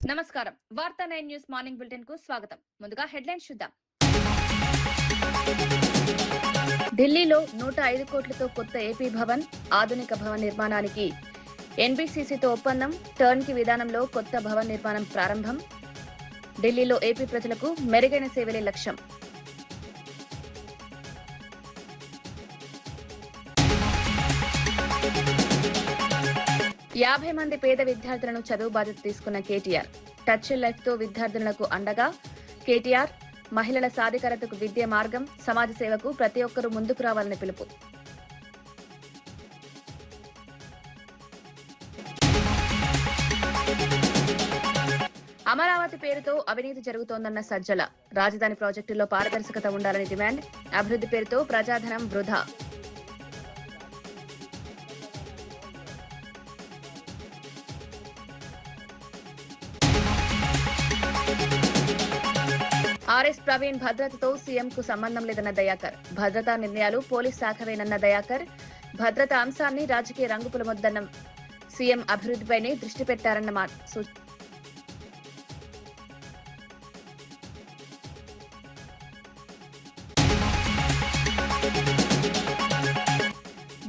నమస్కారం. వార్తా 9 news morning bulletin కు స్వాగతం. ముందుగా హెడ్లైన్స్ చూద్దాం. ఢిల్లీలో 105 కోట్లతో కొత్త ఏపీ భవన్, ఆధునిక భవన్ నిర్మాణానికి ఎన్బీసీసీతో ఒప్పందం. టర్న్కీ విధానంలో కొత్త భవన్ నిర్మాణం ప్రారంభం. ఢిల్లీలో ఏపీ ప్రజలకు మెరుగైన సేవలే లక్ష్యం. యాభై మంది పేద విద్యార్థులను చదువు బాధ్యత తీసుకున్న కేటీఆర్. టచ్ లైఫ్ తో విద్యార్థులకు అండగా కేటీఆర్. మహిళల సాధికారతకు విద్య మార్గం, సమాజ సేవకు ప్రతి ఒక్కరూ ముందుకు రావాలని పిలుపు. అమరావతి పేరుతో అవినీతి జరుగుతోందన్న సజ్జల. రాజధాని ప్రాజెక్టుల్లో పారదర్శకత ఉండాలని డిమాండ్. అభివృద్ధి పేరుతో ప్రజాధనం వృధా. ఆర్ఎస్ ప్రవీణ్ భద్రతతో సీఎంకు సంబంధం లేదన్న దయాకర్. భద్రతా నిర్ణయాలు పోలీస్ శాఖవేనన్న దయాకర్. భద్రతా అంశాన్ని రాజకీయ రంగు పులమొద్దన్న సీఎం. అభివృద్ధిపైనే దృష్టి పెట్టారన్న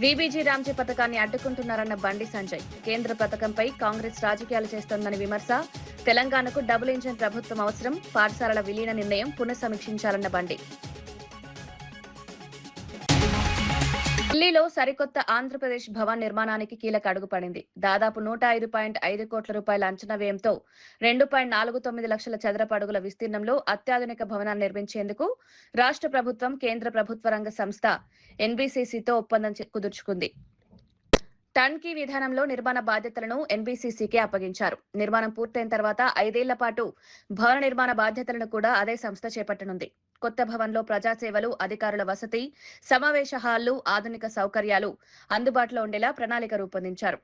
వీబీజీ రామ్జీ పథకాన్ని అడ్డుకుంటున్నారన్న బండి సంజయ్. కేంద్ర పథకంపై కాంగ్రెస్ రాజకీయాలు చేస్తోందని విమర్శ. తెలంగాణకు డబుల్ ఇంజిన్ ప్రభుత్వం అవసరం. పాఠశాలల విలీన నిర్ణయం పునఃసమీక్షించాలన్న బండి. ఢిల్లీలో సరికొత్త ఆంధ్రప్రదేశ్ భవన్ నిర్మాణానికి కీలక అడుగు పడింది. దాదాపు 105.5 కోట్ల రూపాయల అంచనా వ్యయంతో 2.49 లక్షల చదరపు అడుగుల విస్తీర్ణంలో అత్యాధునిక భవనాన్ని నిర్మించేందుకు రాష్ట్ర ప్రభుత్వం, కేంద్ర ప్రభుత్వ రంగ సంస్థ ఎన్బీసీసీతో ఒప్పందం కుదుర్చుకుంది. టర్న్కీ విధానంలో నిర్మాణ బాధ్యతలను ఎన్బీసీసీకే అప్పగించారు. నిర్మాణం పూర్తయిన తర్వాత 5 ఏళ్ల పాటు భవన నిర్మాణ బాధ్యతలను కూడా అదే సంస్థ చేపట్టనుంది. కొత్త భవన్లో ప్రజాసేవలు, అధికారుల వసతి, సమావేశ హాళ్లు, ఆధునిక సౌకర్యాలు అందుబాటులో ఉండేలా ప్రణాళిక రూపొందించారు.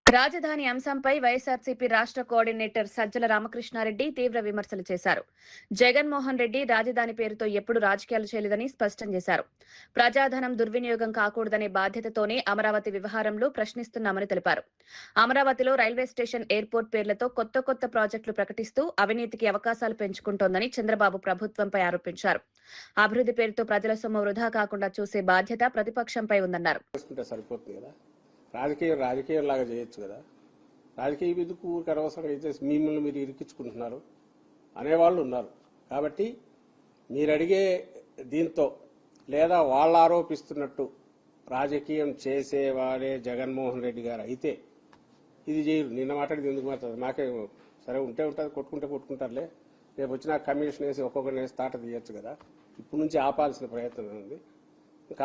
రాజధాని అంశంపై వైఎస్ఆర్సీపీ రాష్ట్ర కోఆర్డినేటర్ సజ్జల రామకృష్ణారెడ్డి తీవ్ర విమర్శలు చేశారు. జగన్మోహన్ రెడ్డి రాజధాని పేరుతో ఎప్పుడు రాజకీయాలు చేయలేదని స్పష్టం చేశారు. ప్రజాధనం దుర్వినియోగం కాకూడదనే బాధ్యతతోనే అమరావతి వ్యవహారంలో ప్రశ్నిస్తున్నామని తెలిపారు. అమరావతిలో రైల్వే స్టేషన్, ఎయిర్పోర్ట్ పేర్లతో కొత్త ప్రాజెక్టులు ప్రకటిస్తూ అవినీతికి అవకాశాలు పెంచుకుంటోందని చంద్రబాబు ప్రభుత్వంపై ఆరోపించారు. అభివృద్ధి పేరుతో ప్రజల సొమ్ము వృధా కాకుండా చూసే బాధ్యత ప్రతిపక్షంపై ఉందన్నారు. రాజకీయం లాగా చేయొచ్చు కదా. రాజకీయ ఎందుకు ఊరికి అనవసరంగా అయితే మిమ్మల్ని మీరు ఇరికించుకుంటున్నారు అనేవాళ్ళు ఉన్నారు. కాబట్టి మీరు అడిగే దీంతో లేదా వాళ్ళు ఆరోపిస్తున్నట్టు రాజకీయం చేసేవాడే జగన్మోహన్ రెడ్డి గారు అయితే ఇది చేయరు. నిన్న మాట్లాడింది ఎందుకు మాట్లాడదు? నాకే సరే ఉంటే ఉంటుంది, కొట్టుకుంటారులే. రేపు వచ్చిన కమిషన్ వేసి ఒక్కొక్కరిని వేసి తాట తీయచ్చు కదా. ఇప్పటి నుంచి ఆపాల్సిన ప్రయత్నం ఉంది.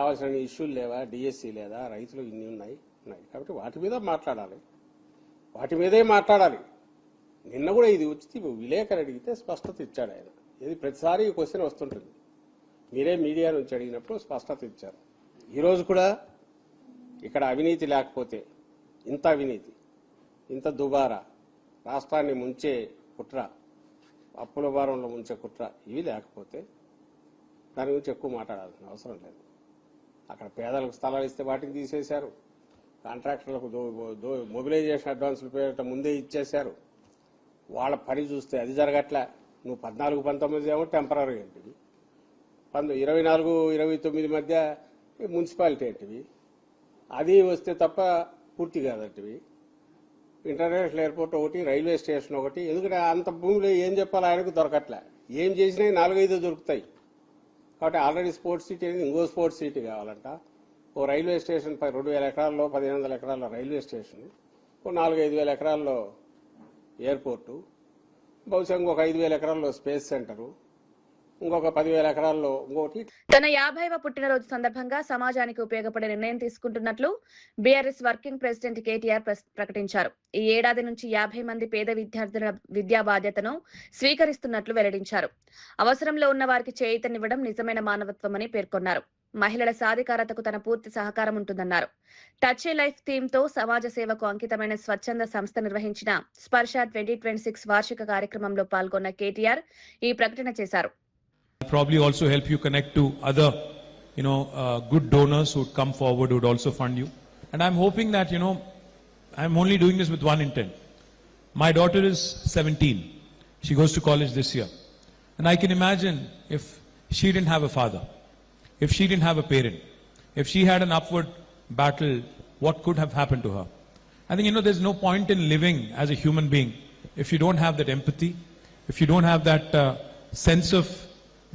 కావాల్సిన ఇష్యూలు లేవా? డిఎస్సీ లేదా? రైతులు ఇన్ని ఉన్నాయి. కాబట్టి వాటి మీద మాట్లాడాలి, వాటి మీదే మాట్లాడాలి. నిన్న కూడా ఇది వచ్చి విలేకరు అడిగితే స్పష్టత ఇచ్చాడు ఆయన. ఇది ప్రతిసారి ఈ క్వశ్చన్ వస్తుంటుంది. మీరే మీడియా నుంచి అడిగినప్పుడు స్పష్టత ఇచ్చారు. ఈరోజు కూడా ఇక్కడ అవినీతి లేకపోతే, ఇంత అవినీతి, ఇంత దుబారా, రాష్ట్రాన్ని ముంచే కుట్ర, అప్పుల భారంలో ముంచే కుట్ర ఇవి లేకపోతే దాని గురించి ఎక్కువ మాట్లాడాల్సిన అవసరం లేదు. అక్కడ పేదలకు స్థలాలు ఇస్తే వాటిని తీసేశారు. కాంట్రాక్టర్లకు మొబిలైజేషన్ అడ్వాన్సులు పేరిట ముందే ఇచ్చేశారు. వాళ్ళ పని చూస్తే అది జరగట్లే. నువ్వు 14-19 ఏమో టెంపరీ ఏంటివి, 24-29 మధ్య మున్సిపాలిటీ ఏంటివి, అది వస్తే తప్ప పూర్తి కాదంటివి. ఇంటర్నేషనల్ ఎయిర్పోర్ట్ ఒకటి, రైల్వే స్టేషన్ ఒకటి. ఎందుకంటే అంత భూమిలో ఏం చెప్పాలి ఆయనకు దొరకట్లే. ఏం చేసినా 4-5 దొరుకుతాయి. కాబట్టి ఆల్రెడీ స్పోర్ట్స్ సిటీ అనేది ఇంకో స్పోర్ట్స్ సిటీ కావాలంట. ఓ రైల్వే స్టేషన్ 2,000 ఎకరాల్లో 1,500 ఎకరాల్లో రైల్వే స్టేషన్, ఓ 4-5 ఎకరాల్లో ఎయిర్పోర్టు, బహుశా ఇంకొక 5,000 ఎకరాల్లో స్పేస్ సెంటరు, ఇంకొక 10,000 ఎకరాల్లో ఇంకోటి. తన 50వ పుట్టినరోజు సందర్భంగా సమాజానికి ఉపయోగపడే నిర్ణయం తీసుకుంటున్నట్లు బీఆర్ఎస్ వర్కింగ్ ప్రెసిడెంట్ కేటీఆర్ ప్రకటించారు. ఈ ఏడాది నుంచి 50 మంది పేద విద్యార్థుల విద్యా బాధ్యతను స్వీకరిస్తున్నట్లు వెల్లడించారు. అవసరంలో ఉన్న వారికి చేయూతనివ్వడం నిజమైన మానవత్వమని పేర్కొన్నారు. మహిళల సాధికారతకు తన పూర్తి సహకారం ఉంటుందన్నారు. టచ్ ఏ లైఫ్ థీమ్ తో సమాజ సేవకు అంకితమైన స్వచ్ఛంద సంస్థ నిర్వహించిన స్పర్శ 2026 వార్షిక కార్యక్రమంలో పాల్గొన్న కేటీఆర్ ఈ ప్రకటన చేశారు. Probably also help you connect to other, good donors who would come forward, who would also fund you. And I'm hoping that, I'm only doing this with one intent. My daughter is 17. She goes to college this year. And I can imagine if she didn't have a father, if she didn't have a parent, if she had an upward battle, what could have happened to her? I think, there's no point in living as a human being if you don't have that empathy, if you don't have that sense of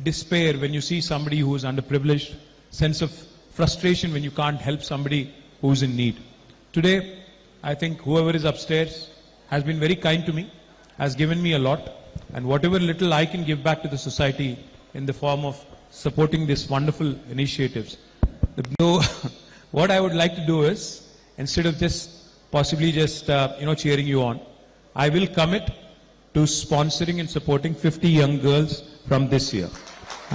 despair when you see somebody who is underprivileged, sense of frustration when you can't help somebody who is in need. Today, I think whoever is upstairs has been very kind to me, has given me a lot, and whatever little I can give back to the society in the form of supporting these wonderful initiatives. What I would like to do is, instead of possibly just cheering you on, I will commit to sponsoring and supporting 50 young girls from this year.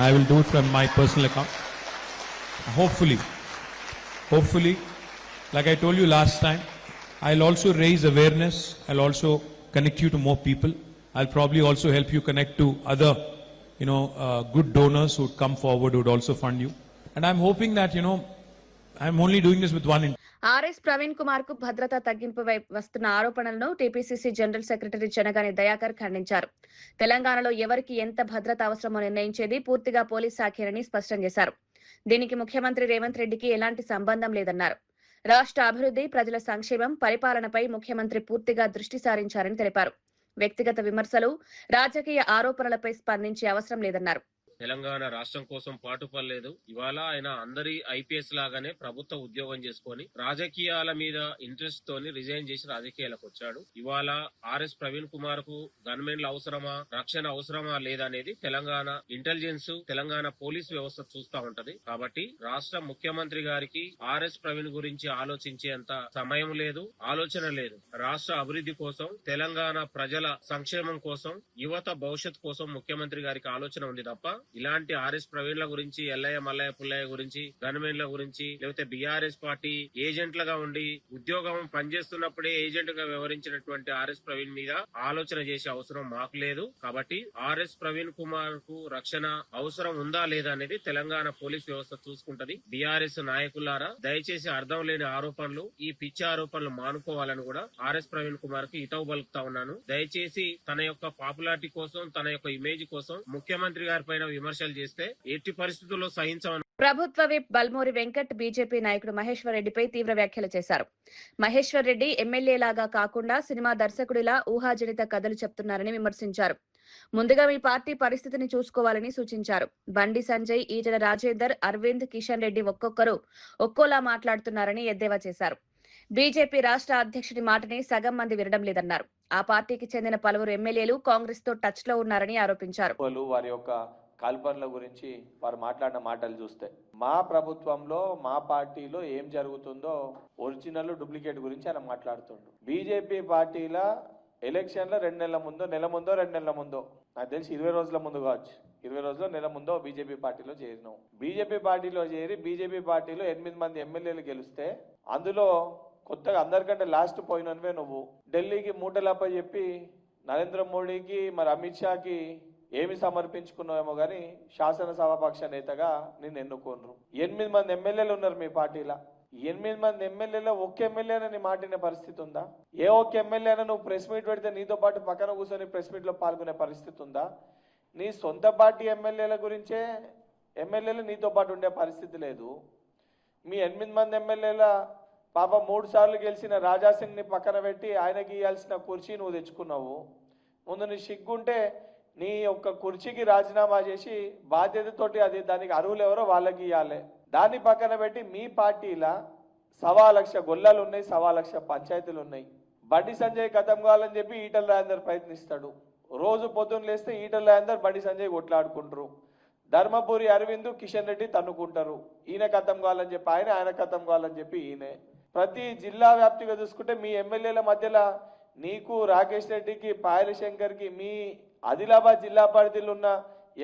I will do it from my personal account. Hopefully, like I told you last time, I'll also raise awareness. I'll also connect you to more people. I'll probably also help you connect to other, good donors who would come forward, who would also fund you. And I'm hoping that, I'm only doing this with one intent. RS Praveen Kumar కు భద్రతా తగ్గింపుపై వస్తున్న ఆరోపణలను TPCC general secretary Chenagani Dayakar ఖండించారు. తెలంగాణలో ఎవరికి ఎంత భద్రత అవసరమో నిర్ణయించేది పూర్తిగా పోలీస్ శాఖేనని స్పష్టం చేశారు. దీనికి ముఖ్యమంత్రి రేవంత్ రెడ్డికి ఎలాంటి సంబంధం లేదన్నారు. రాష్ట్ర అభివృద్ధి, ప్రజల సంక్షేమం, పరిపాలనపై ముఖ్యమంత్రి పూర్తిగా దృష్టి సారించారని తెలిపారు. వ్యక్తిగత విమర్శలు, రాజకీయ ఆరోపణలపై స్పందించే అవసరం లేదన్నారు. తెలంగాణ రాష్ట్రం కోసం పాటుపడలేదు. ఇవాళ ఆయన అందరి ఐపీఎస్ లాగానే ప్రభుత్వ ఉద్యోగం చేసుకొని రాజకీయాల మీద ఇంట్రెస్ట్ తోని రిజైన్ చేసి రాజకీయాలకు వచ్చాడు. ఇవాళ ఆర్ఎస్ ప్రవీణ్ కుమార్ కు గన్మెన్ల అవసరమా, రక్షణ అవసరమా లేదనేది తెలంగాణ ఇంటెలిజెన్స్, తెలంగాణ పోలీస్ వ్యవస్థ చూస్తా ఉంటది. కాబట్టి రాష్ట్ర ముఖ్యమంత్రి గారికి ఆర్ఎస్ ప్రవీణ్ గురించి ఆలోచించేంత సమయం లేదు, ఆలోచన లేదు. రాష్ట్ర అభివృద్ధి కోసం, తెలంగాణ ప్రజల సంక్షేమం కోసం, యువత భవిష్యత్ కోసం ముఖ్యమంత్రి గారికి ఆలోచన ఉంది తప్ప ఇలాంటి ఆర్ఎస్ ప్రవీణ్ల గురించి, ఎల్లయ్య మల్లయ్య పుల్లయ్య గురించి, గన్మెన్ల గురించి, లేకపోతే బీఆర్ఎస్ పార్టీ ఏజెంట్లుగా ఉండి ఉద్యోగం పనిచేస్తున్నప్పుడే ఏజెంట్ గా వ్యవహరించినటువంటి ఆర్ఎస్ ప్రవీణ్ మీద ఆలోచన చేసే అవసరం మాకు లేదు. కాబట్టి ఆర్ఎస్ ప్రవీణ్ కుమార్ కు రక్షణ అవసరం ఉందా లేదా అనేది తెలంగాణ పోలీస్ వ్యవస్థ చూసుకుంటది. బీఆర్ఎస్ నాయకులారా, దయచేసి అర్థం లేని ఆరోపణలు, ఈ పిచ్చి ఆరోపణలు మానుకోవాలని కూడా ఆర్ఎస్ ప్రవీణ్ కుమార్ కు హితవు పలుకుతా ఉన్నాను. దయచేసి తన యొక్క పాపులారిటీ కోసం, తన యొక్క ఇమేజ్ కోసం ముఖ్యమంత్రి గారి పైన విమర్శలు చేస్తే ఎట్టి పరిస్థితుల్లో సహించమని ప్రభుత్వ విప్ బల్మూరి వెంకట్ బీజేపీ నాయకుడు మహేశ్వర్ రెడ్డిపై తీవ్ర వ్యాఖ్యలు చేశారు. మహేశ్వర్ రెడ్డి ఎమ్మెల్యేలాగా కాకుండా సినిమా దర్శకుడిలా ఊహాజనిత కథలు చెప్తున్నారని విమర్శించారు. ముందుగా మీ పార్టీ పరిస్థితిని చూసుకోవాలని సూచించారు. బండి సంజయ్, ఈటెల రాజేందర్, అరవింద్, కిషన్ రెడ్డి ఒక్కొక్కరు ఒక్కోలా మాట్లాడుతున్నారని ఎద్దేవా చేశారు. బీజేపీ రాష్ట్ర అధ్యక్షుడి మాటని సగం మంది వినడం లేదన్నారు. ఆ పార్టీకి చెందిన పలువురు ఎమ్మెల్యేలు కాంగ్రెస్ తో టచ్ లో ఉన్నారని ఆరోపించారు. వారి యొక్క కల్పనల గురించి వారు మాట్లాడిన మాటలు చూస్తే, మా ప్రభుత్వంలో, మా పార్టీలో ఏం జరుగుతుందో ఒరిజినల్ డూప్లికేట్ గురించి ఆయన మాట్లాడుతుండు. బీజేపీ పార్టీల ఎలక్షన్ల 2 నెలల ముందో, నెల ముందో, 2 నెలల ముందో, నాకు తెలిసి 20 రోజుల ముందు కావచ్చు, 20 రోజుల్లో, నెల ముందో బీజేపీ పార్టీలో చేరినాం. బీజేపీ పార్టీలో చేరి బీజేపీ పార్టీలో 8 మంది ఎమ్మెల్యేలు గెలిస్తే అందులో కొత్తగా అందరికంటే లాస్ట్ పోయినవే నువ్వు. ఢిల్లీకి మూటలప్ప చెప్పి నరేంద్ర మోడీకి, మరి అమిత్ షాకి ఏమి సమర్పించుకున్నావేమో కానీ శాసనసభాపక్ష నేతగా నిన్ను ఎన్నుకోనరు. 8 మంది ఎమ్మెల్యేలు ఉన్నారు మీ పార్టీలో. 8 మంది ఎమ్మెల్యేలో ఒక్క ఎమ్మెల్యేనా నీ మాటిన పరిస్థితి ఉందా? ఏ ఒక్క ఎమ్మెల్యేనా నువ్వు ప్రెస్ మీట్ పెడితే నీతో పాటు పక్కన కూర్చొని ప్రెస్ మీట్లో పాల్గొనే పరిస్థితి ఉందా? నీ సొంత పార్టీ ఎమ్మెల్యేల గురించే ఎమ్మెల్యేలు నీతో పాటు ఉండే పరిస్థితి లేదు. మీ 8 మంది ఎమ్మెల్యేల పాప 3 సార్లు గెలిచిన రాజాసింగ్ని పక్కన పెట్టి ఆయనకి ఇవ్వాల్సిన కుర్చీ నువ్వు తెచ్చుకున్నావు. ముందు నీ సిగ్గుంటే నీ యొక్క కుర్చీకి రాజీనామా చేసి బాధ్యతతోటి అది దానికి అర్హులు ఎవరో వాళ్ళకి ఇవ్వాలి. దాన్ని పక్కన పెట్టి మీ పార్టీలో 1.25 గొల్లాలు ఉన్నాయి, 1.25 పంచాయతీలు ఉన్నాయి. బండి సంజయ్ ఖతం కావాలని చెప్పి ఈటల రాజేందర్ ప్రయత్నిస్తాడు. రోజు పొద్దున్న లేస్తే ఈటల రాజేందర్ బండి సంజయ్ కొట్లాడుకుంటారు. ధర్మపురి అరవింద్ కిషన్ రెడ్డి తన్నుకుంటారు. ఈయన కథం కావాలని చెప్పి ఆయన కథం కావాలని చెప్పి ఈయనే. ప్రతి జిల్లా వ్యాప్తిగా చూసుకుంటే మీ ఎమ్మెల్యేల మధ్యలో నీకు రాకేష్ రెడ్డికి పాయల శంకర్కి మీ ఆదిలాబాద్ జిల్లా పరిధిలో ఉన్న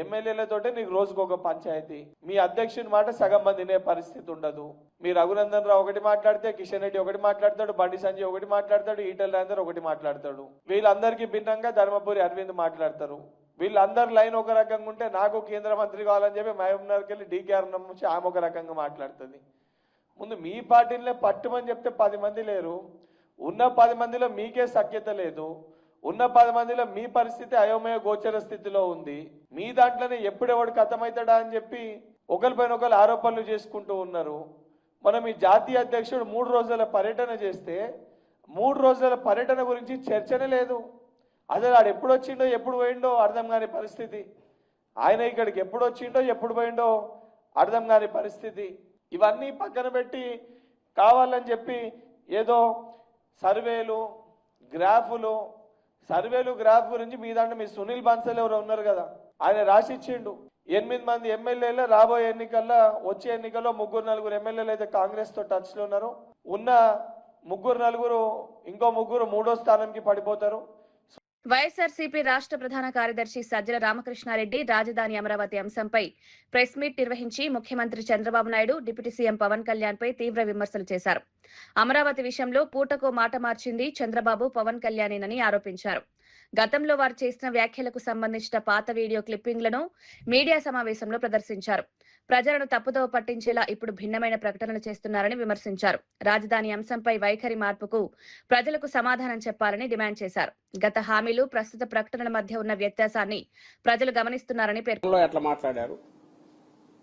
ఎమ్మెల్యేలతోటే నీకు రోజుకు ఒక పంచాయతీ. మీ అధ్యక్షుని మాట సగం మంది వినే పరిస్థితి ఉండదు. మీ రఘునందన్ రావు ఒకటి మాట్లాడితే కిషన్ రెడ్డి ఒకటి మాట్లాడతాడు, బండి సంజయ్ ఒకటి మాట్లాడతాడు, ఈటల రాజేందర్ ఒకటి మాట్లాడతాడు. వీళ్ళందరికీ భిన్నంగా ధర్మపురి అరవింద్ మాట్లాడతారు. వీళ్ళందరి లైన్ ఒక రకంగా ఉంటే నాకు కేంద్ర మంత్రి కావాలని చెప్పి మహబూబ్నగర్కి వెళ్ళి డీకేఆర్ నుంచి ఆమె ఒక రకంగా మాట్లాడుతుంది. ముందు మీ పార్టీలనే పట్టుమని చెప్తే 10 మంది లేరు. ఉన్న 10 మందిలో మీకే సఖ్యత లేదు. ఉన్న 10 మందిలో మీ పరిస్థితి అయోమయ గోచర స్థితిలో ఉంది. మీ దాంట్లోనే ఎప్పుడెవడు కథమవుతాడా అని చెప్పి ఒకరిపైన ఒకరు ఆరోపణలు చేసుకుంటూ ఉన్నారు. మనం ఈ జాతీయ అధ్యక్షుడు 3 రోజుల పర్యటన చేస్తే 3 రోజుల పర్యటన గురించి చర్చనే లేదు. అసలు ఆడు ఎప్పుడు వచ్చిండో ఎప్పుడు పోయిండో అర్థం కాని పరిస్థితి. ఆయన ఇక్కడికి ఎప్పుడు వచ్చిండో ఎప్పుడు పోయిండో అర్థం కాని పరిస్థితి. ఇవన్నీ పక్కన పెట్టి కావాలని చెప్పి ఏదో సర్వేలు గ్రాఫ్ గురించి మీ దాంట్లో మీ సునీల్ బన్సల్ ఎవరు ఉన్నారు కదా, ఆయన రాసిచ్చిండు. 8 మంది ఎమ్మెల్యేలు రాబోయే ఎన్నికల్లో వచ్చే ఎన్నికల్లో 3-4 ఎమ్మెల్యేలు అయితే కాంగ్రెస్ తో టచ్ లో ఉన్నారు. ఉన్న 3-4 ఇంకో 3 మూడో స్థానంకి పడిపోతారు. వైఎస్ఆర్సీపీ రాష్ట్ర ప్రధాన కార్యదర్శి సజ్జల రామకృష్ణారెడ్డి రాజధాని అమరావతి అంశంపై ప్రెస్ మీట్ నిర్వహించి ముఖ్యమంత్రి చంద్రబాబు నాయుడు, డిప్యూటీ సీఎం పవన్ కళ్యాణ్ పై తీవ్ర విమర్శలు చేశారు. అమరావతి విషయంలో పూటకో మాట మార్చింది చంద్రబాబు, పవన్ కళ్యాణేనని ఆరోపించారు. గతంలో వారు చేసిన వ్యాఖ్యలకు సంబంధించిన పాత వీడియో క్లిప్పింగ్లను మీడియా సమావేశంలో ప్రదర్శించారు. ప్రజలను తప్పుదోవ పట్టించేలా ఇప్పుడు భిన్నమైన ప్రకటనలు చేస్తున్నారని విమర్శించారు. రాజధాని అంశంపై వైఖరి మార్పుకు ప్రజలకు సమాధానం చెప్పాలని డిమాండ్ చేశారు. గత హామీలు, ప్రస్తుత ప్రకటనల మధ్య ఉన్న వ్యత్యాసాన్ని ప్రజలు గమనిస్తున్నారని పేర్కొన్నారు. ఎట్లా మాట్లాడారు,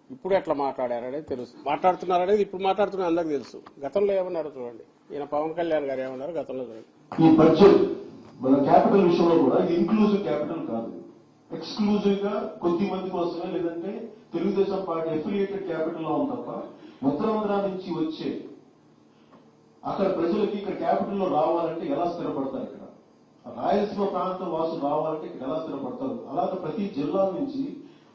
ఇప్పుడు ఎట్లా మాట్లాడారు అనేది తెలుసు. మాట్లాడుతున్నారనేది ఇప్పుడు మాట్లాడుతున్నా అందరికి తెలుసు. గతంలో ఏమన్నారు చూడండి. ఈయన పవన్ కళ్యాణ్ గారు ఏమన్నారు గతంలో చూడండి. ఈ బడ్జెట్ మన క్యాపిటల్ విషయంలో కూడా ఇంక్లూజివ్ క్యాపిటల్ కాదు, ఎక్స్క్లూజివ్ గా కొద్ది మంది కోసమే, లేదంటే తెలుగుదేశం పార్టీ అఫిలియేటెడ్ క్యాపిటల్ లో ఉంది తప్ప ఉత్తరాంధ్ర నుంచి వచ్చే అక్కడ ప్రజలకి ఇక్కడ క్యాపిటల్ లో రావాలంటే ఎలా స్థిరపడతారు? ఇక్కడ రాయలసీమ ప్రాంతం వాసులు రావాలంటే ఇక్కడ ఎలా స్థిరపడతారు? అలాగే ప్రతి జిల్లా నుంచి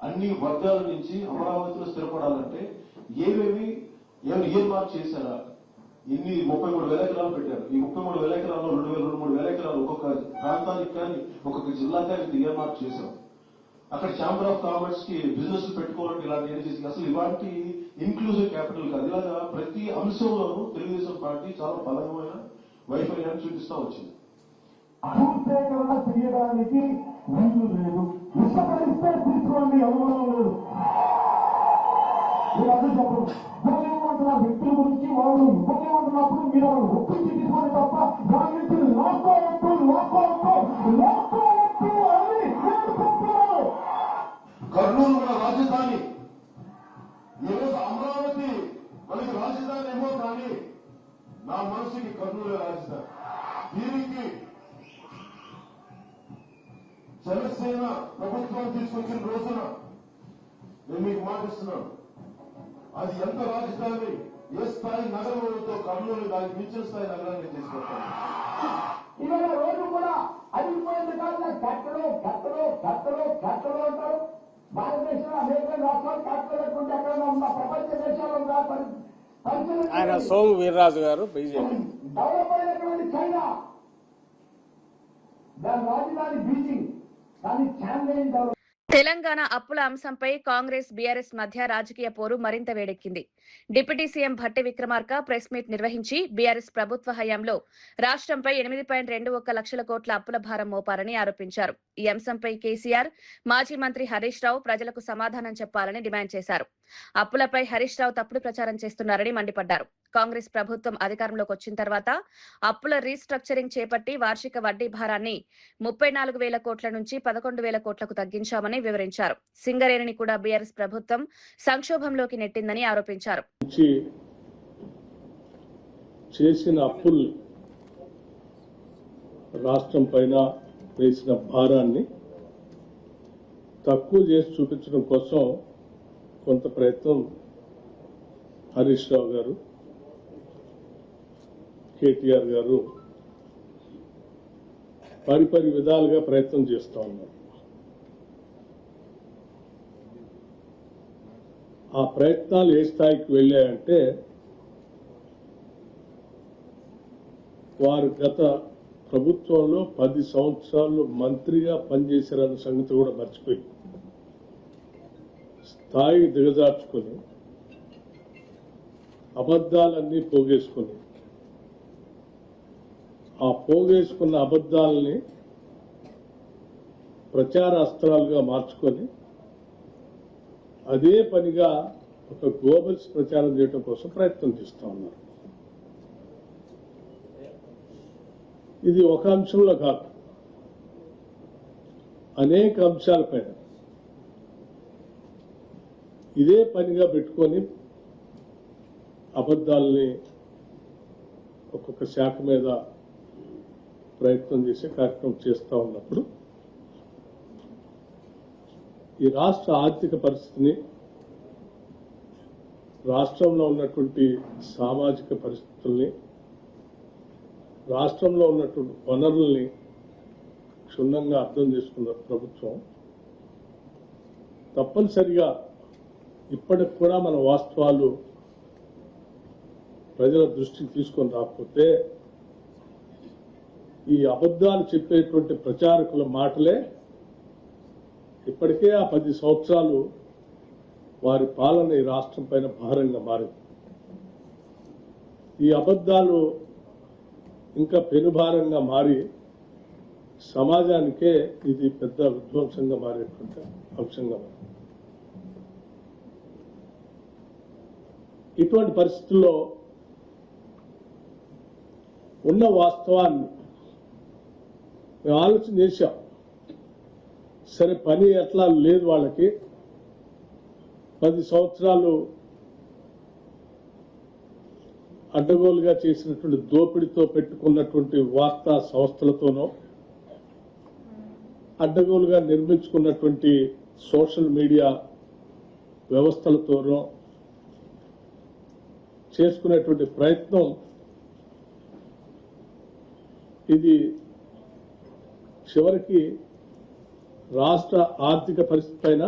అన్ని వర్గాల నుంచి అమరావతిలో స్థిరపడాలంటే ఏమేమి ఇయర్ మార్క్ చేశారా? ఇన్ని 33,000 ఎకరాలు పెట్టారు. ఈ 33,000 ఎకరాల్లో 2,000-3,000 ఎకరాలు ఒక్కొక్క ప్రాంతానికి కానీ ఒక్కొక్క జిల్లాకి కానీ ఇయర్ మార్క్ చేశాం. అక్కడ ఛాంబర్ ఆఫ్ కామర్స్ కి బిజినెస్ పెట్టుకోవాలంటే ఇలాంటి ఏం చేసి అసలు ఇలాంటి ఇన్క్లూజివ్ క్యాపిటల్ కాదు. ఇలాగా ప్రతి అంశంలోనూ తెలుగుదేశం పార్టీ చాలా బలమైన వైఫల్యాన్ని చూపిస్తా వచ్చింది. భూసేకరణ చేయడానికి వీలు లేదు. ఇష్టపడిస్తే తీసుకోండి, అనుమానం లేదు. మీరందరూ చెప్పరు. ఉపయోగపడుతున్న వ్యక్తుల గురించి వాళ్ళు ఉపయోగపడుతున్నప్పుడు మీరు వాళ్ళు ఒప్పించి తీసుకోండి తప్ప వాళ్ళ నుంచి లాక్కోవద్దు అని నేను చెప్తున్నాను. కర్నూలు మన రాజధాని. ఈరోజు అమరావతి మనకి రాజధాని ఏమో, కానీ నా మనసుకి కర్నూలే రాజధాని. దీనికి జనసేన ప్రభుత్వం తీసుకొచ్చిన రోజున నేను మీకు మాటిస్తున్నాను, అది ఎంత రాజధాని, ఏ స్థాయి నగరంతో కర్నూలు దానికి మించిన స్థాయి నగరాన్ని తీసుకొస్తాను. ఇవాళ రోజు కూడా అడిగిపోయిన కాదు కట్టలు అంటారు. భారతదేశంలో అనేక రాష్ట్రాలు కట్టలు లేకుండా ఎక్కడ ఉన్న ప్రపంచ దేశాల్లో ఆయన సోము వీర్రాజు గారు బీజేపీ. డెవలప్ అయినటువంటి చైనా, దాని రాజధాని బీజింగ్, దాని చాంగైన్ డెవలప్. తెలంగాణ అప్పుల అంశంపై కాంగ్రెస్, బీఆర్ఎస్ మధ్య రాజకీయ పోరు మరింత వేడెక్కింది. Deputy CM Bhatti Vikramarka press meet నిర్వహించి బీఆర్ఎస్ ప్రభుత్వ హయాంలో రాష్ట్రంపై 8.21 లక్షల కోట్ల అప్పుల భారం మోపారని ఆరోపించారు. ఈ అంశంపై కేసీఆర్, మాజీ మంత్రి హరీష్ రావు ప్రజలకు సమాధానం చెప్పాలని డిమాండ్ చేశారు. అప్పులపై హరీష్ రావు తప్పుడు ప్రచారం చేస్తున్నారని మండిపడ్డారు. కాంగ్రెస్ ప్రభుత్వం అధికారంలోకి వచ్చిన తర్వాత అప్పుల రీస్ట్రక్చరింగ్ చేపట్టి వార్షిక వడ్డీ భారాన్ని 34,000 కోట్ల నుంచి 11,000 కోట్లకు తగ్గించామని వివరించారు. సింగరేణిని కూడా బీఆర్ఎస్ ప్రభుత్వం సంక్షోభంలోకి నెట్టిందని ఆరోపించారు. చేసిన అప్పులు రాష్ట్రం పైన వేసిన భారాన్ని తక్కువ చేసి చూపించడం కోసం కొంత ప్రయత్నం హరీష్ రావు గారు, కేటీఆర్ గారు పరిపరి విధాలుగా ప్రయత్నం చేస్తూ ఉన్నారు. ఆ ప్రయత్నాలు ఏ స్థాయికి వెళ్ళాయంటే వారు గత ప్రభుత్వంలో 10 సంవత్సరాలు మంత్రిగా పనిచేశారన్న సంగతి కూడా మర్చిపోయి స్థాయి దిగజార్చుకొని అబద్ధాలన్నీ పోగేసుకొని ఆ పోగేసుకున్న అబద్ధాలని ప్రచార అస్త్రాలుగా మార్చుకొని అదే పనిగా ఒక గ్లోబల్స్ ప్రచారం చేయడం కోసం ప్రయత్నం చేస్తూ ఉన్నారు. ఇది ఒక అంశంలో కాదు, అనేక అంశాలపైన ఇదే పనిగా పెట్టుకొని అబద్ధాలని ఒక్కొక్క శాఖ మీద ప్రయత్నం చేసే కార్యక్రమం చేస్తూ ఉన్నప్పుడు ఈ రాష్ట్ర ఆర్థిక పరిస్థితిని, రాష్ట్రంలో ఉన్నటువంటి సామాజిక పరిస్థితుల్ని, రాష్ట్రంలో ఉన్నటువంటి వనరుల్ని క్షుణ్ణంగా అర్థం చేసుకున్న ప్రభుత్వం తప్పనిసరిగా ఇప్పటికి కూడా మన వాస్తవాలు ప్రజల దృష్టికి తీసుకొని రాకపోతే ఈ అబద్ధాలు చెప్పేటువంటి ప్రచారకుల మాటలే ఇప్పటికే ఆ 10 సంవత్సరాలు వారి పాలన ఈ రాష్ట్రం పైన భారంగా మారింది. ఈ అబద్ధాలు ఇంకా పెనుభారంగా మారి సమాజానికే ఇది పెద్ద విధ్వంసంగా మారేటువంటి అంశంగా మారింది. ఇటువంటి పరిస్థితుల్లో ఉన్న వాస్తవాన్ని మేము ఆలోచన చేశాం. సరే, పని ఎట్లా లేదు వాళ్ళకి, 10 సంవత్సరాలు అడ్డగోలుగా చేసినటువంటి దోపిడీతో పెట్టుకున్నటువంటి వార్తా సంస్థలతోనో, అడ్డగోలుగా నిర్మించుకున్నటువంటి సోషల్ మీడియా వ్యవస్థలతోనో చేసుకునేటువంటి ప్రయత్నం ఇది చివరికి రాష్ట్ర ఆర్థిక పరిస్థితి పైన,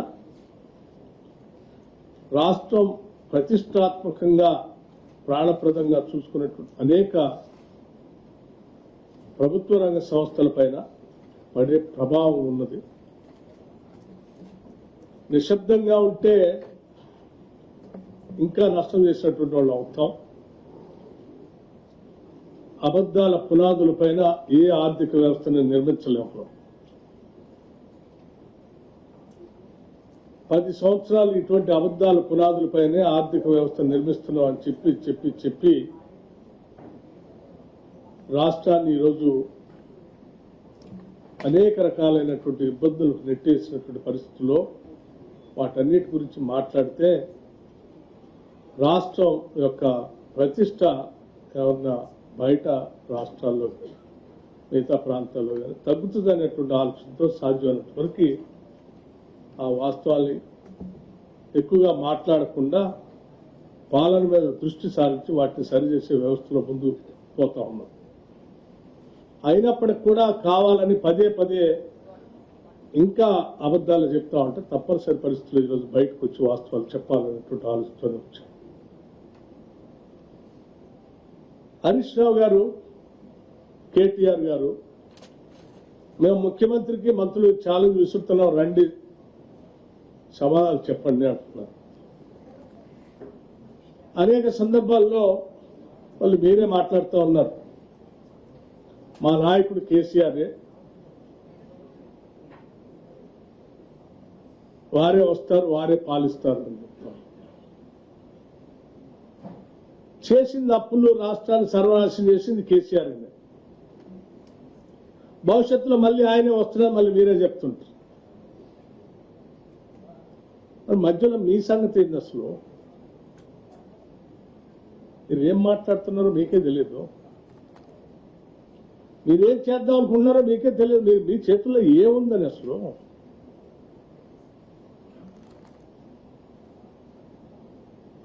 రాష్ట్రం ప్రతిష్టాత్మకంగా ప్రాణప్రదంగా చూసుకున్నటువంటి అనేక ప్రభుత్వ రంగ సంస్థలపైన పడే ప్రభావం ఉన్నది. నిశ్శబ్దంగా ఉంటే ఇంకా నష్టం చేసినటువంటి వాళ్ళు అవుతాం. అబద్ధాల పునాదులపైన ఏ ఆర్థిక వ్యవస్థను నిర్మించలేము. 10 సంవత్సరాలు ఇటువంటి అబద్ధాల పునాదులపైనే ఆర్థిక వ్యవస్థ నిర్మిస్తున్నాం అని చెప్పి రాష్ట్రాన్ని ఈరోజు అనేక రకాలైనటువంటి ఇబ్బందులు నెట్టేసినటువంటి పరిస్థితుల్లో వాటన్నిటి గురించి మాట్లాడితే రాష్ట్రం యొక్క ప్రతిష్ట ఏమన్నా బయట రాష్ట్రాల్లో మిగతా ప్రాంతాల్లో కానీ తగ్గుతుంది అనేటువంటి ఆలోచనతో సాధ్యమైనంత వరకు ఆ వాస్తవాల్ని ఎక్కువగా మాట్లాడకుండా పాలన మీద దృష్టి సారించి వాటిని సరిచేసే వ్యవస్థలో ముందు పోతా ఉన్నాం. అయినప్పటికి కూడా కావాలని పదే ఇంకా అబద్ధాలు చెప్తా ఉంటే తప్పనిసరి పరిస్థితులు ఈరోజు బయటకు వచ్చి వాస్తవాలు చెప్పాలనేటువంటి ఆలోచనతో వచ్చాయి. హరీష్ రావు గారు, కేటీఆర్ గారు, మేము ముఖ్యమంత్రికి మంత్రులు ఛాలెంజ్ విసురుతున్నాం, రండి సమాధానం చెప్పండి అంటున్నారు. అనేక సందర్భాల్లో వాళ్ళు మీరే మాట్లాడుతూ ఉన్నారు, మా నాయకుడు కేసీఆర్ వారే వస్తారు, వారే పాలిస్తారు అని చెప్తారు. చేసింది అప్పులు రాష్ట్రాన్ని సర్వనాశనం చేసింది కేసీఆర్ అని. భవిష్యత్తులో మళ్ళీ ఆయనే వస్తున్నారు, మళ్ళీ మీరే చెప్తుంటారు. మధ్యలో మీ సంగతి ఏంది? అసలు మీరు ఏం మాట్లాడుతున్నారో మీకే తెలియదు, మీరేం చేద్దాం అనుకుంటున్నారో మీకే తెలియదు. మీ చేతుల్లో ఏముందని అసలు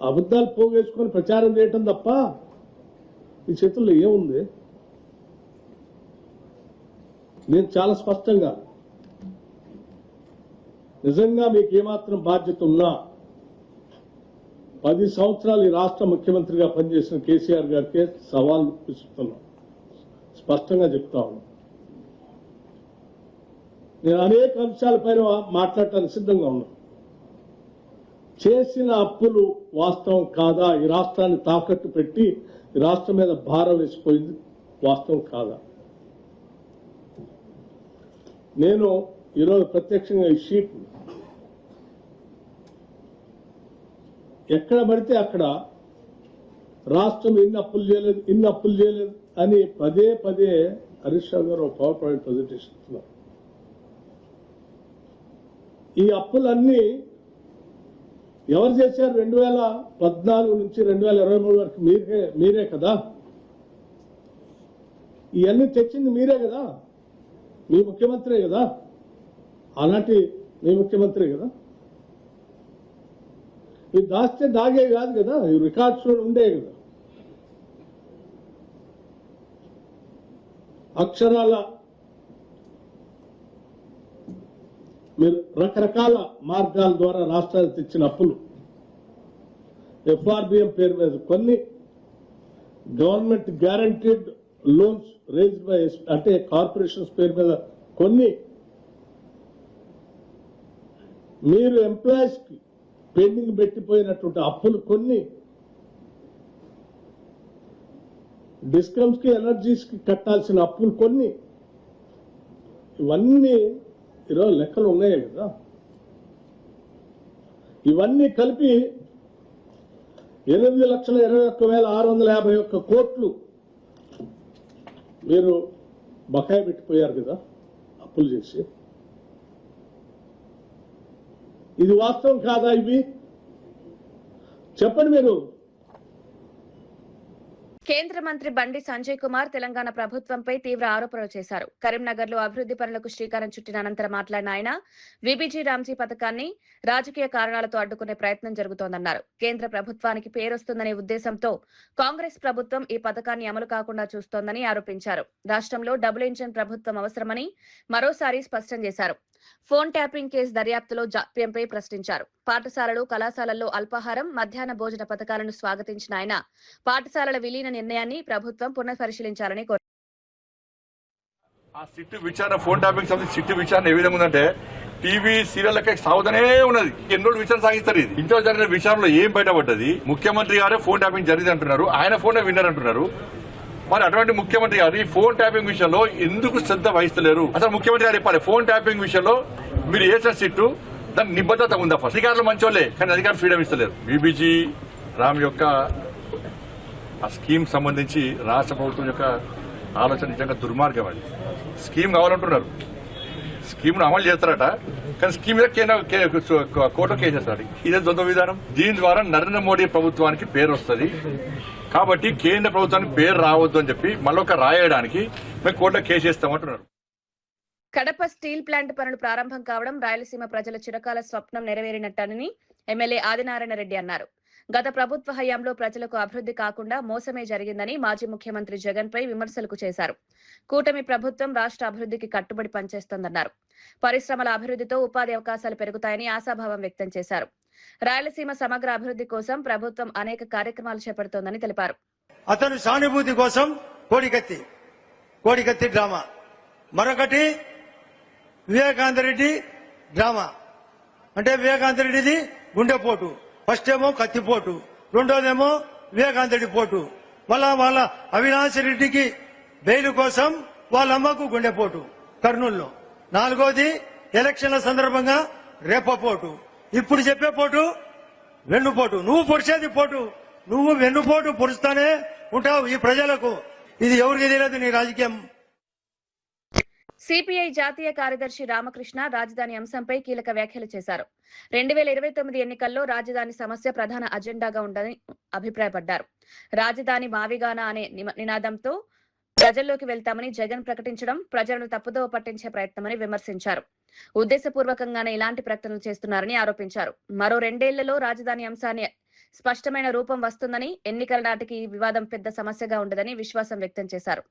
అబద్ధాలు పోగేసుకొని ప్రచారం చేయటం తప్ప మీ చేతుల్లో ఏముంది? నేను చాలా స్పష్టంగా, నిజంగా మీకు ఏమాత్రం బాధ్యత ఉన్నా 10 సంవత్సరాలు ఈ రాష్ట్ర ముఖ్యమంత్రిగా పనిచేసిన కేసీఆర్ గారికి సవాల్ విసురుతున్నాం, స్పష్టంగా చెప్తా ఉన్నాం. నేను అనేక అంశాలపైన మాట్లాడటానికి సిద్ధంగా ఉన్నాను. చేసిన అప్పులు వాస్తవం కాదా, ఈ రాష్ట్రాన్ని తాకట్టు పెట్టి ఈ రాష్ట్రం మీద భారం వేసిపోయింది వాస్తవం కాదా? నేను ఈరోజు ప్రత్యక్షంగా ఈ షీట్ ఎక్కడ పడితే అక్కడ రాష్ట్రం ఇన్ని అప్పులు చేయలేదు అని పదే పదే హరీష్ రావు గారు ఒక పవర్ పాయింట్ ప్రజెంటేషన్ ఇస్తున్నారు. ఈ అప్పులన్నీ ఎవరు చేశారు? 2014 నుంచి 2023 వరకు మీరే కదా. ఇవన్నీ తెచ్చింది మీరే కదా, మీ ముఖ్యమంత్రే కదా, అలాంటి మీ ముఖ్యమంత్రే కదా. ఇది దాస్తే దాగే కాదు కదా, ఈ రికార్డ్స్ ఉండే కదా. అక్షరాల మీరు రకరకాల మార్గాల ద్వారా రాష్ట్రాలు తెచ్చిన అప్పులు, FRBM పేరు మీద కొన్ని, government guaranteed loans raised by అంటే కార్పొరేషన్స్ పేరు మీద కొన్ని, మీరు ఎంప్లాయీస్ కి పెండింగ్ పెట్టిపోయినటువంటి అప్పులు కొన్ని, డిస్కమ్స్ కి ఎనర్జీస్ కి కట్టాల్సిన అప్పులు కొన్ని, ఇవన్నీ ఈరోజు లెక్కలు ఉన్నాయి కదా. ఇవన్నీ కలిపి 8,21,651 కోట్లు మీరు బకాయి పెట్టిపోయారు కదా అప్పులు చేసి. ఇది వాస్తవం కాదా? ఇవి చెప్పండి మీరు. కేంద్ర మంత్రి బండి సంజయ్ కుమార్ తెలంగాణ ప్రభుత్వంపై తీవ్ర ఆరోపణలు చేశారు. కరీంనగర్ లో అభివృద్ధి పనులకు శ్రీకారం చుట్టిన అనంతరం మాట్లాడిన ఆయన విబిజీ రామ్జీ పథకాన్ని రాజకీయ కారణాలతో అడ్డుకునే ప్రయత్నం జరుగుతోందన్నారు. కేంద్ర ప్రభుత్వానికి పేరొస్తుందనే ఉద్దేశంతో కాంగ్రెస్ ప్రభుత్వం ఈ పథకాన్ని అమలు కాకుండా చూస్తోందని ఆరోపించారు. రాష్ట్రంలో డబుల్ ఇంజన్ ప్రభుత్వం అవసరమని మరోసారి స్పష్టం చేశారు. ఫోన్ ట్యాపింగ్ కేసు దర్యాప్తులో జాప్యంపై ప్రశ్నించారు. పాఠశాలలు, కళాశాలల్లో అల్పాహారం, మధ్యాహ్న భోజన పథకాలను స్వాగతించిన ఆయన పాఠశాలల విలీన నిర్ణయాన్ని ప్రభుత్వం పునఃపరిశీలించాలని కోరారు. ఆ సిట్టు విచారణ, ఫోన్ ట్యాపింగ్ సంబంధించి సిట్టు విచారణ ఏ విధంగా ఉందంటే టీవీ సీరియల్లకే సాగుతూనే ఉన్నది. ఎన్నో విచారణ సాగిస్తారు. ఇది ఇంట్లో జరిగిన విచారణలో ఏం బయటపడ్డది? ముఖ్యమంత్రి గారే ఫోన్ ట్యాపింగ్ జరిగింది అంటున్నారు, ఆయన ఫోన్ విన్నర్ అంటున్నారు. మరి అటువంటి ముఖ్యమంత్రి గారు ఈ ఫోన్ ట్యాపింగ్ విషయంలో ఎందుకు శ్రద్ధ వహిస్తలేరు? అసలు ముఖ్యమంత్రి గారు చెప్పాలి, ఫోన్ ట్యాపింగ్ విషయంలో మీరు వేసిన సిట్టు దాని నిబద్ధత ఉందా? ఫస్ట్ అధికారులు మంచోళ్లే, కానీ అధికారులు ఫ్రీడమ్ ఇస్తలేరు. బీబీజీ రామ్ యొక్క ఆ స్కీమ్ సంబంధించి రాష్ట్ర ప్రభుత్వం యొక్క ఆలోచన నిజంగా దుర్మార్గం. అది స్కీమ్ కావాలంటున్నారు, స్కీమ్ ను అమలు చేస్తారట, కానీ స్కీమ్ మీద కోర్టులో కేసు చేస్తారు. ఇదే ద్వంద్వ విధానం. దీని ద్వారా నరేంద్ర మోడీ ప్రభుత్వానికి పేరు వస్తుంది కాబట్టి కేంద్ర ప్రభుత్వానికి పేరు రావద్దు అని చెప్పి మళ్ళొక రాయడానికి మేము కోర్టులో కేసు చేస్తామంటున్నారు. కడప స్టీల్ ప్లాంట్ పనులు ప్రారంభం కావడం రాయలసీమ ప్రజల చిరకాల స్వప్నం నెరవేరినట్టని ఎమ్మెల్యే ఆదినారాయణ రెడ్డి అన్నారు. గత ప్రభుత్వ హయాంలో ప్రజలకు అభివృద్ధి కాకుండా మోసమే జరిగిందని మాజీ ముఖ్యమంత్రి జగన్ పై విమర్శలకు చేశారు. కూటమి ప్రభుత్వం రాష్ట్ర అభివృద్ధికి కట్టుబడి పనిచేస్తోందన్నారు. పరిశ్రమల అభివృద్ధితో ఉపాధి అవకాశాలు పెరుగుతాయని ఆశాభావం వ్యక్తం చేశారు. రాయలసీమ సమగ్ర అభివృద్ధి కోసం ప్రభుత్వం అనేక కార్యక్రమాలు చేపడుతోందని తెలిపారు. అతను సానుభూతి కోసం కోడికత్తి డ్రామా, మరొకటి వివేకానంద రెడ్డి డ్రామా. అంటే వివేకానంద రెడ్డిది గుండెపోటు, ఫస్ట్ ఏమో కత్తిపోటు, రెండోదేమో వివేకానంద రెడ్డి పోటు, మళ్ళా వాళ్ళ అవినాష్ రెడ్డికి బెయిల్ కోసం వాళ్ళ అమ్మకు గుండెపోటు కర్నూలులో, నాలుగోది ఎలక్షన్ల సందర్భంగా రేపపోటు, ఇప్పుడు చెప్పే పోటు వెన్నుపోటు. నువ్వు పొడిచేది పోటు, నువ్వు వెన్నుపోటు పొడుస్తానే ఉంటావు ఈ ప్రజలకు. ఇది ఎవరికి తెలియదు నీ రాజకీయం. సిపిఐ జాతీయ కార్యదర్శి రామకృష్ణ రాజధాని అంశంపై కీలక వ్యాఖ్యలు చేశారు. 2029 ఎన్నికల్లో రాజధాని సమస్య ప్రధాన అజెండాగా ఉందని అభిప్రాయపడ్డారు. రాజధాని మావిగానా అనే నినాదంతో ప్రజల్లోకి వెళ్తామని జగన్ ప్రకటించడం ప్రజలను తప్పుదోవ పట్టించే ప్రయత్నమని విమర్శించారు. ఉద్దేశపూర్వకంగానే ఇలాంటి ప్రకటనలు చేస్తున్నారని ఆరోపించారు. మరో 2 ఏళ్లలో రాజధాని అంశాన్ని స్పష్టమైన రూపం వస్తుందని, ఎన్నికల నాటికి ఈ వివాదం పెద్ద సమస్యగా ఉండదని విశ్వాసం వ్యక్తం చేశారు.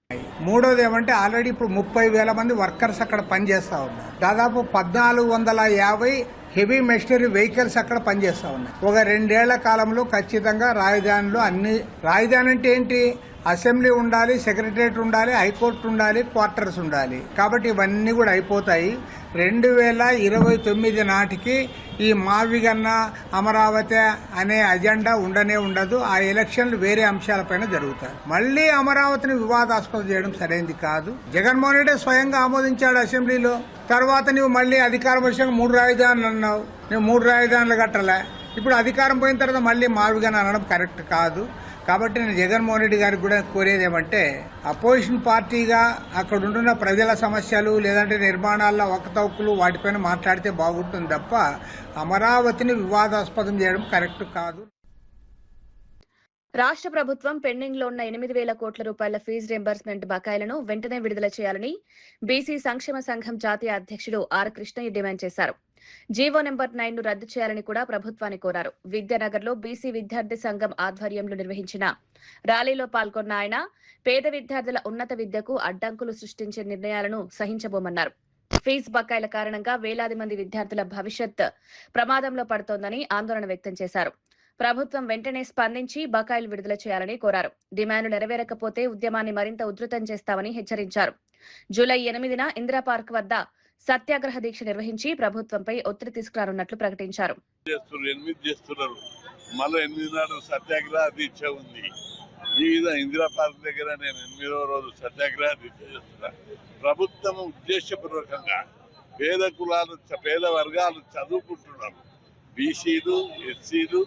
మూడోది ఏమంటే ఆల్రెడీ ఇప్పుడు 30,000 మంది వర్కర్స్ అక్కడ పనిచేస్తా ఉన్నారు. దాదాపు 1,450 హెవీ మెషినరీ వెహికల్స్ అక్కడ పనిచేస్తా ఉన్నాయి. ఒక 2 ఏళ్ల కాలంలో ఖచ్చితంగా రాజధానిలో అన్ని, రాజధాని అంటే ఏంటి, అసెంబ్లీ ఉండాలి, సెక్రటరియట్ ఉండాలి, హైకోర్టు ఉండాలి, క్వార్టర్స్ ఉండాలి. కాబట్టి ఇవన్నీ కూడా అయిపోతాయి. 2029 నాటికి ఈ మావిగన్న అమరావతి అనే అజెండా ఉండనే ఉండదు. ఆ ఎలక్షన్లు వేరే అంశాలపైన జరుగుతాయి. మళ్లీ అమరావతిని వివాదాస్పదం చేయడం సరైనది కాదు. జగన్మోహన్ రెడ్డి స్వయంగా ఆమోదించాడు అసెంబ్లీలో. తర్వాత నువ్వు మళ్లీ అధికారం వచ్చాక 3 రాజధానులు అన్నావు. నువ్వు 3 రాజధానులు కట్టలే. ఇప్పుడు అధికారం పోయిన తర్వాత మళ్లీ మావిగన్న అనడం కరెక్ట్ కాదు. కాబట్టి నేను జగన్మోహన్ రెడ్డి గారికి కూడా కోరేది ఏమంటే, అపోజిషన్ పార్టీగా అక్కడ ఉంటున్న ప్రజల సమస్యలు లేదంటే నిర్మాణాల్లో అవకతవకలు వాటిపైన మాట్లాడితే బాగుంటుంది తప్ప అమరావతిని వివాదాస్పదం చేయడం కరెక్ట్ కాదు. రాష్ట్ర ప్రభుత్వం పెండింగ్ లో ఉన్న 8,000 కోట్ల రూపాయల ఫీజు రింబర్స్మెంట్ బకాయిలను వెంటనే విడుదల చేయాలని బీసీ సంక్షేమ సంఘం జాతీయ అధ్యక్షుడు ఆర్ కృష్ణయ్య డిమాండ్ చేశారు. జీవో నెంబర్ 9 ను రద్దు చేయాలని కూడా ప్రభుత్వాన్ని కోరారు. విద్యానగర్ లో బీసీ విద్యార్థి సంఘం ఆధ్వర్యంలో నిర్వహించిన ర్యాలీలో పాల్గొన్న ఆయన పేద విద్యార్థుల ఉన్నత విద్యకు అడ్డంకులు సృష్టించే నిర్ణయాలను సహించబోమన్నారు. ఫీజు బకాయిల కారణంగా వేలాది మంది విద్యార్థుల భవిష్యత్ ప్రమాదంలో పడుతోందని ఆందోళన వ్యక్తం చేశారు. ప్రభుత్వం వెంటనే స్పందించి బకాయిలు విడుదల చేయాలని కోరారు. డిమాండ్లు నెరవేరకపోతే ఉద్యమాన్ని మరింత ఉధృతం చేస్తామని హెచ్చరించారు. జూలై 8న ఇందిరా పార్క్ వద్ద సత్యాగ్రహ దీక్ష నిర్వహించి ప్రభుత్వంపై ఒత్తిడి తీసుకురానున్నట్లు ప్రకటించారు. మళ్ళీ 8 నాడు సత్యాగ్రహ దీక్ష ఉంది. ఈ విధంగా ఇందిరా పార్క్ దగ్గర నేను 8వ రోజు సత్యాగ్రహ దీక్ష చేస్తున్నా. ప్రభుత్వం ఉద్దేశపూర్వకంగా పేద కులాలు, పేద వర్గాలు చదువుకుంటున్నారు. బీసీలు, ఎస్సీలు,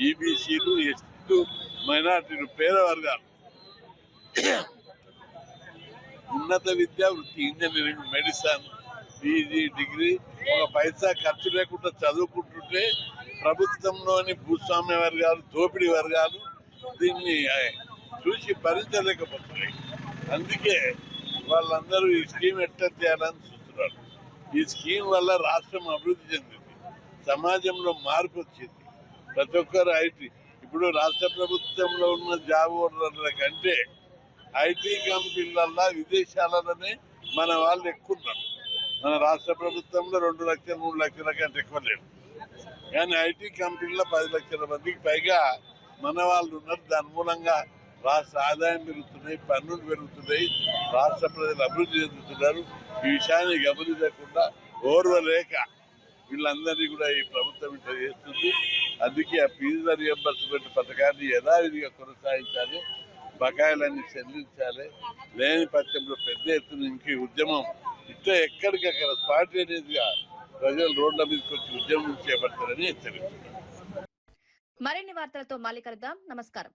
ఈబీసీలు, ఎస్టీలు, మైనార్టీలు, పేద వర్గాలు ఉన్నత విద్య, వృత్తి, ఇంజనీరింగ్, మెడిసిన్, పీజీ, డిగ్రీ ఒక పైసా ఖర్చు లేకుండా చదువుకుంటుంటే ప్రభుత్వంలోని భూస్వామ్య వర్గాలు, దోపిడీ వర్గాలు దీన్ని చూసి భరించలేకపోతున్నాయి. అందుకే వాళ్ళందరూ ఈ స్కీమ్ ఎట్లా చేయాలని చూస్తున్నారు. ఈ స్కీమ్ వల్ల రాష్ట్రం అభివృద్ధి చెందింది, సమాజంలో మార్పు వచ్చింది. ప్రతి ఒక్కరు ఐటీ, ఇప్పుడు రాష్ట్ర ప్రభుత్వంలో ఉన్న జాబ్ హోల్డర్ల కంటే ఐటీ కంపెనీలల్లో విదేశాలలోనే మన వాళ్ళు ఎక్కువ ఉన్నారు. మన రాష్ట్ర ప్రభుత్వంలో 2 లక్షలు 3 లక్షల కంటే ఎక్కువ లేరు. కానీ ఐటీ కంపెనీలో 10 లక్షల మందికి పైగా మన వాళ్ళు ఉన్నారు. దాని మూలంగా రాష్ట్ర ఆదాయం పెరుగుతున్నాయి, పన్నులు పెరుగుతున్నాయి, రాష్ట్ర ప్రజలు అభివృద్ధి చెందుతున్నారు. ఈ విషయాన్ని గమనించకుండా ఓర్వలేక వీళ్ళందరినీ కూడా ఈ ప్రభుత్వం ఇట్లా చేస్తుంది. అందుకే ఆ ఫీజుల రియంబర్స్మెంట్ పథకాన్ని యథావిధిగా కొనసాగించాలి, బకాయిలన్నీ చెల్లించాలి. లేని పక్షంలో పెద్ద ఎత్తున ఇంక ఉద్యమం ఇట్లా ఎక్కడికక్కడ స్పాంటేనియస్గా ప్రజలు రోడ్ల మీదకి వచ్చి ఉద్యమం చేపడతారని హెచ్చరిస్తున్నారు. మరిన్ని వార్తలతో మళ్ళీ కలుద్దాం. నమస్కారం.